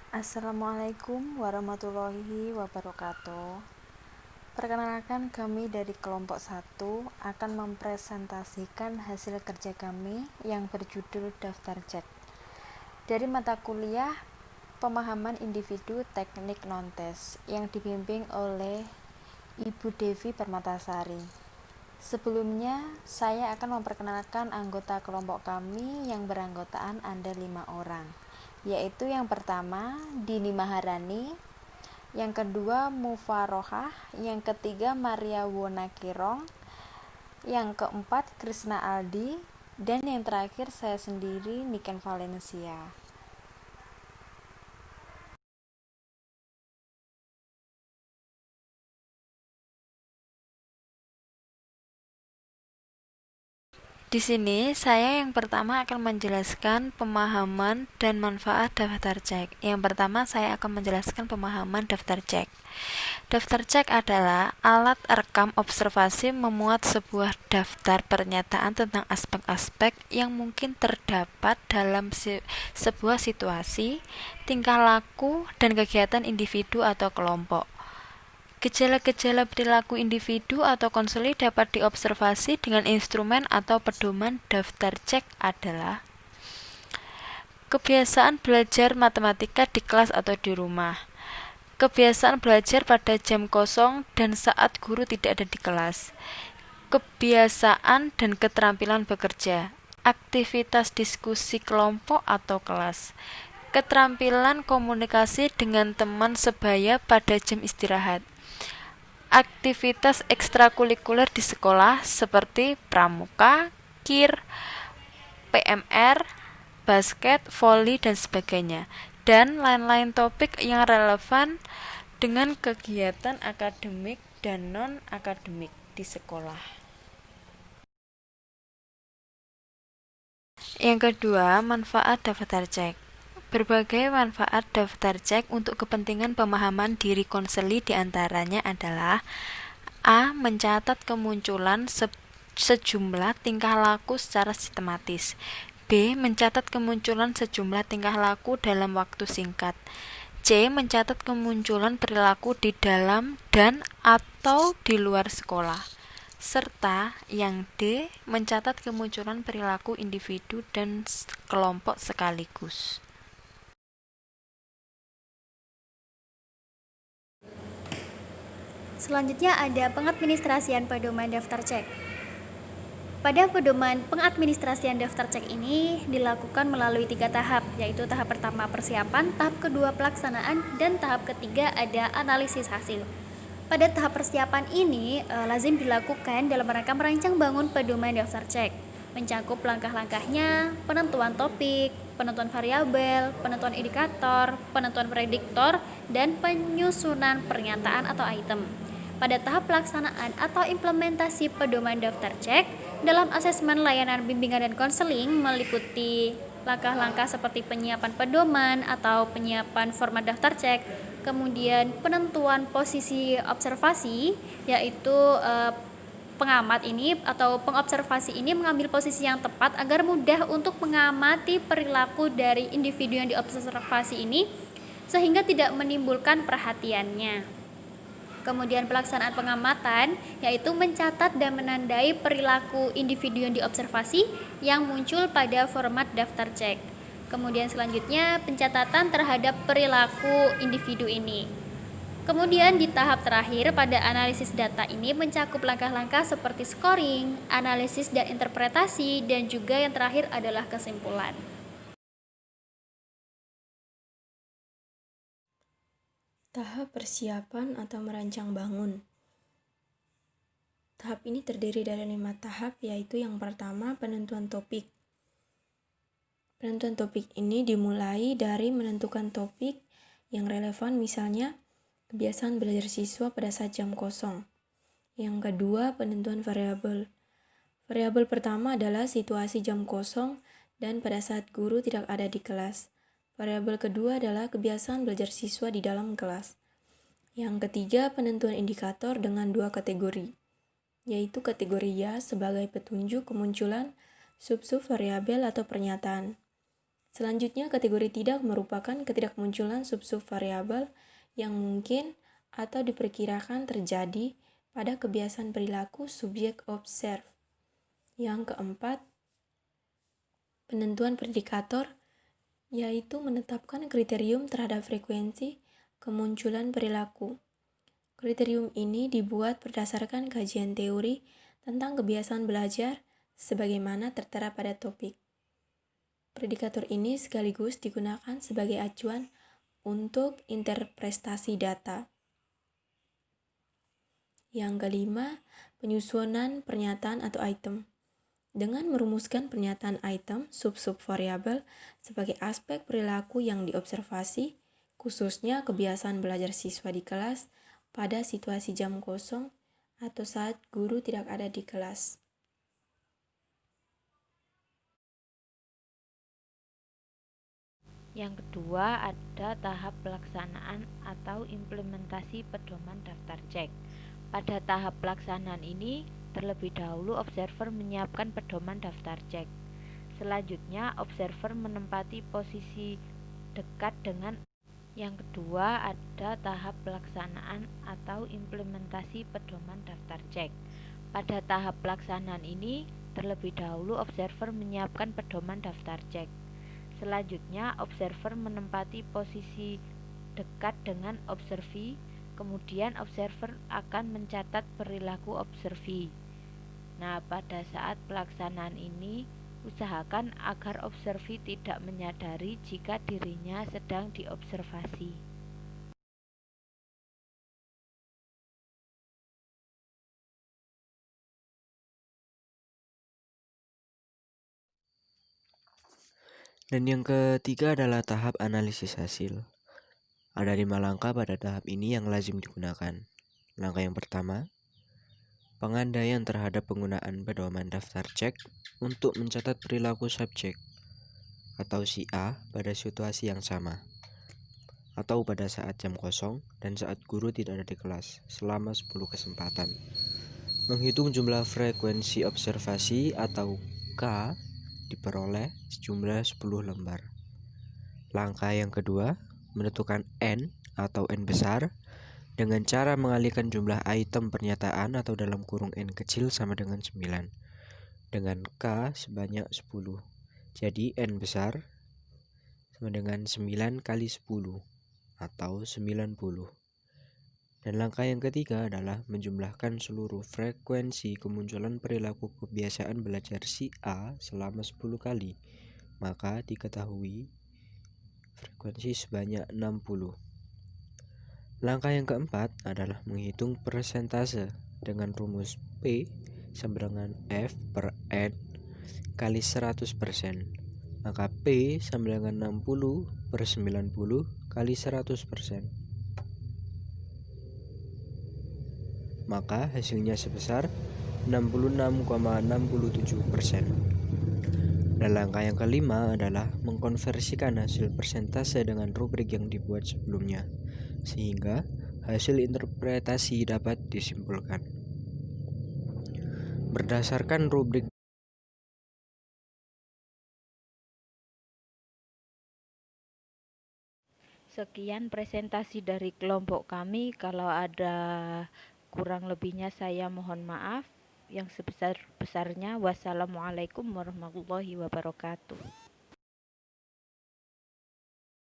Assalamualaikum warahmatullahi wabarakatuh. Perkenalkan, kami dari kelompok 1 akan mempresentasikan hasil kerja kami yang berjudul Daftar Cek dari mata kuliah Pemahaman Individu Teknik Nontes yang dibimbing oleh Ibu Devi Permatasari. Sebelumnya, saya akan memperkenalkan anggota kelompok kami yang beranggotaan ada 5 orang, yaitu yang pertama Dini Maharani, yang kedua Mufarohah, yang ketiga Maria Wonakirong, yang keempat Krisna Aldi, dan yang terakhir saya sendiri, Niken Valencia. Di sini saya yang pertama akan menjelaskan pemahaman dan manfaat daftar cek. Yang pertama saya akan menjelaskan pemahaman daftar cek. Daftar cek adalah alat rekam observasi memuat sebuah daftar pernyataan tentang aspek-aspek yang mungkin terdapat dalam sebuah situasi, tingkah laku, dan kegiatan individu atau kelompok. Gejala-gejala perilaku individu atau konseli dapat diobservasi dengan instrumen atau pedoman daftar cek adalah kebiasaan belajar matematika di kelas atau di rumah, kebiasaan belajar pada jam kosong dan saat guru tidak ada di kelas, kebiasaan dan keterampilan bekerja, aktivitas diskusi kelompok atau kelas, keterampilan komunikasi dengan teman sebaya pada jam istirahat, aktivitas ekstrakurikuler di sekolah seperti pramuka, KIR, PMR, basket, voli, dan sebagainya, dan lain-lain topik yang relevan dengan kegiatan akademik dan non-akademik di sekolah. Yang kedua, manfaat daftar cek. Berbagai manfaat daftar cek untuk kepentingan pemahaman diri konseli diantaranya adalah A. Mencatat kemunculan sejumlah tingkah laku secara sistematis. B. Mencatat kemunculan sejumlah tingkah laku dalam waktu singkat. C. Mencatat kemunculan perilaku di dalam dan atau di luar sekolah. Serta yang D. Mencatat kemunculan perilaku individu dan kelompok sekaligus. Selanjutnya ada pengadministrasian pedoman daftar cek. Pada pedoman pengadministrasian daftar cek ini dilakukan melalui 3 tahap, yaitu tahap pertama persiapan, tahap kedua pelaksanaan, dan tahap ketiga ada analisis hasil. Pada tahap persiapan ini lazim dilakukan dalam rangka merancang bangun pedoman daftar cek, mencakup langkah-langkahnya, penentuan topik, penentuan variabel, penentuan indikator, penentuan prediktor, dan penyusunan pernyataan atau item. Pada tahap pelaksanaan atau implementasi pedoman daftar cek, dalam asesmen layanan bimbingan dan konseling meliputi langkah-langkah seperti penyiapan pedoman atau penyiapan format daftar cek, kemudian penentuan posisi observasi, yaitu pengamat ini atau pengobservasi ini mengambil posisi yang tepat agar mudah untuk mengamati perilaku dari individu yang diobservasi ini sehingga tidak menimbulkan perhatiannya. Kemudian pelaksanaan pengamatan, yaitu mencatat dan menandai perilaku individu yang diobservasi yang muncul pada format daftar cek. Kemudian selanjutnya pencatatan terhadap perilaku individu ini. Kemudian di tahap terakhir pada analisis data ini mencakup langkah-langkah seperti scoring, analisis dan interpretasi, dan juga yang terakhir adalah kesimpulan. Tahap persiapan atau merancang bangun. Tahap ini terdiri dari 5 tahap, yaitu yang pertama penentuan topik. Penentuan topik ini dimulai dari menentukan topik yang relevan, misalnya kebiasaan belajar siswa pada saat jam kosong. Yang kedua, penentuan variabel. Variabel pertama adalah situasi jam kosong dan pada saat guru tidak ada di kelas. Variabel kedua adalah kebiasaan belajar siswa di dalam kelas. Yang ketiga, penentuan indikator dengan 2 kategori, yaitu kategori ya sebagai petunjuk kemunculan sub-sub variabel atau pernyataan. Selanjutnya, kategori tidak merupakan ketidakmunculan sub-sub variabel yang mungkin atau diperkirakan terjadi pada kebiasaan perilaku subjek observ. Yang keempat, penentuan predikator, yaitu menetapkan kriterium terhadap frekuensi kemunculan perilaku. Kriterium ini dibuat berdasarkan kajian teori tentang kebiasaan belajar sebagaimana tertera pada topik. Predikator ini sekaligus digunakan sebagai acuan untuk interpretasi data. Yang kelima, penyusunan pernyataan atau item. Dengan merumuskan pernyataan item sub-sub variabel sebagai aspek perilaku yang diobservasi, khususnya kebiasaan belajar siswa di kelas pada situasi jam kosong atau saat guru tidak ada di kelas. Yang kedua ada tahap pelaksanaan atau implementasi pedoman daftar cek. Pada tahap pelaksanaan ini, terlebih dahulu observer menyiapkan pedoman daftar cek. Selanjutnya, observer menempati posisi dekat dengan. Yang kedua ada tahap pelaksanaan atau implementasi pedoman daftar cek. Pada tahap pelaksanaan ini, terlebih dahulu observer menyiapkan pedoman daftar cek. Selanjutnya, observer menempati posisi dekat dengan observi, kemudian observer akan mencatat perilaku observi. Nah, pada saat pelaksanaan ini, usahakan agar observi tidak menyadari jika dirinya sedang diobservasi. Dan yang ketiga adalah tahap analisis hasil. Ada 5 langkah pada tahap ini yang lazim digunakan. Langkah yang pertama, pengandaian terhadap penggunaan pedoman daftar cek untuk mencatat perilaku subjek atau si A pada situasi yang sama, atau pada saat jam kosong dan saat guru tidak ada di kelas selama 10 kesempatan. Menghitung jumlah frekuensi observasi atau K diperoleh sejumlah 10 lembar. Langkah yang kedua, menentukan N atau N besar dengan cara mengalihkan jumlah item pernyataan atau dalam kurung N kecil sama dengan 9 dengan K sebanyak 10. Jadi N besar sama dengan 9 kali 10 atau 90. Dan langkah yang ketiga adalah menjumlahkan seluruh frekuensi kemunculan perilaku kebiasaan belajar si A selama 10 kali. Maka diketahui frekuensi sebanyak 60. Langkah yang keempat adalah menghitung persentase dengan rumus P sama dengan F per N kali 100%. Maka P sama dengan 60 per 90 kali 100%. Maka hasilnya sebesar 66,67%. Dan langkah yang kelima adalah mengkonversikan hasil persentase dengan rubrik yang dibuat sebelumnya, sehingga hasil interpretasi dapat disimpulkan. Berdasarkan rubrik Sekian presentasi dari kelompok kami. Kalau ada kurang lebihnya saya mohon maaf. Yang sebesar-besarnya, wassalamualaikum warahmatullahi wabarakatuh.